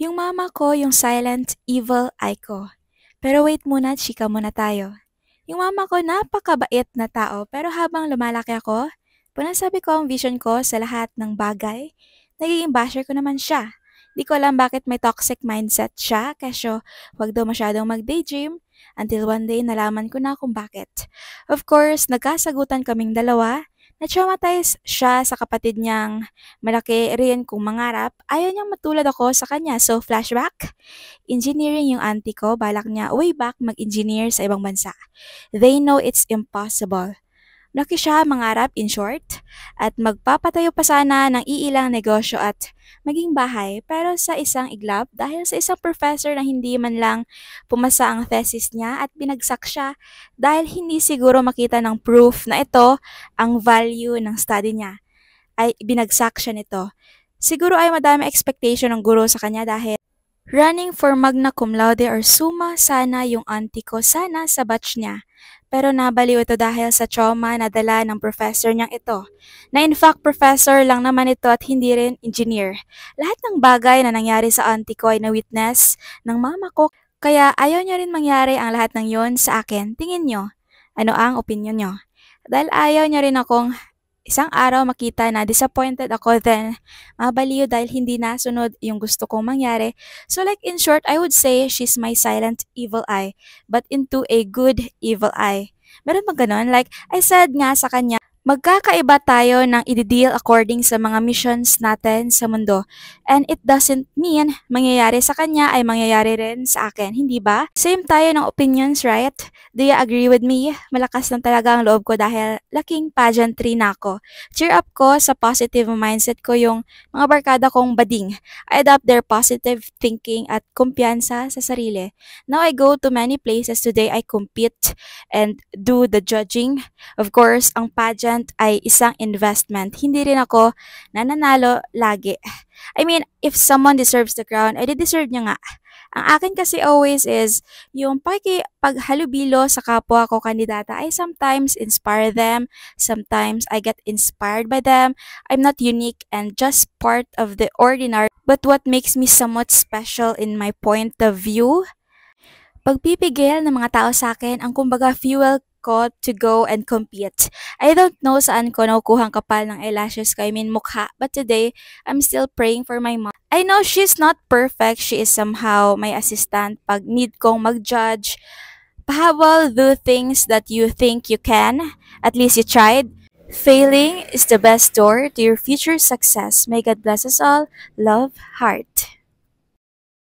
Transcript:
Yung mama ko, yung silent, evil eye ko. Pero wait muna, chika muna tayo. Yung mama ko, napakabait na tao, pero habang lumalaki ako, sabi ko ang vision ko sa lahat ng bagay, nagiging basher ko naman siya. Di ko alam bakit may toxic mindset siya, kasyo wag daw masyadong mag-daydream, until one day nalaman ko na kung bakit. Of course, nagkasagutan kaming dalawa, na-traumatize siya sa kapatid niyang malaki rin kung mangarap, ayaw niyang matulad ako sa kanya. So, flashback, engineering yung auntie ko, balak niya way back mag-engineer sa ibang bansa. They know it's impossible. Laki siya mangarap in short at magpapatayo pa sana ng iilang negosyo at maging bahay pero sa isang iglap dahil sa isang professor na hindi man lang pumasa ang thesis niya at binagsak siya dahil hindi siguro makita ng proof na ito ang value ng study niya ay binagsak siya nito. Siguro ay madami expectation ng guro sa kanya dahil running for magna cum laude or summa sana yung auntie ko sana sa batch niya. Pero nabaliw ito dahil sa trauma na dala ng professor niyang ito. Na in fact, professor lang naman ito at hindi rin engineer. Lahat ng bagay na nangyari sa auntie ko ay na-witness ng mama ko. Kaya ayaw niya rin mangyari ang lahat ng yon sa akin. Tingin niyo, ano ang opinion niyo? Dahil ayaw niya rin akong isang araw makita na disappointed ako then mabaliw dahil hindi nasunod yung gusto kong mangyari. So like in short, I would say she's my silent evil eye but into a good evil eye. Meron bang ganon? Like I said nga sa kanya, magkakaiba tayo ng i-deal according sa mga missions natin sa mundo. And it doesn't mean mangyayari sa kanya ay mangyayari rin sa akin, hindi ba? Same tayo ng opinions, right? Do you agree with me? Malakas lang talaga ang loob ko dahil laking pageantry na ako. Cheer up ko sa positive mindset ko yung mga barkada kong bading. I adopt their positive thinking at kumpiyansa sa sarili. Now I go to many places today. I compete and do the judging. Of course, ang pageant ay isang investment. Hindi rin ako nananalo lagi. I mean, if someone deserves the crown, ay deserve niya nga. Ang akin kasi always is, yung paghalubilo sa kapwa ko kandidata, I sometimes inspire them, sometimes I get inspired by them. I'm not unique and just part of the ordinary, but what makes me somewhat special in my point of view, pagpipigil ng mga tao sa akin ang kumbaga fuel ko to go and compete. I don't know saan ko nakukuhang kapal ng eyelashes ko, I mean mukha, but today, I'm still praying for my mom. I know she's not perfect, she is somehow my assistant pag need kong mag-judge. Pahabol, do things that you think you can, at least you tried. Failing is the best door to your future success. May God bless us all. Love, Heart.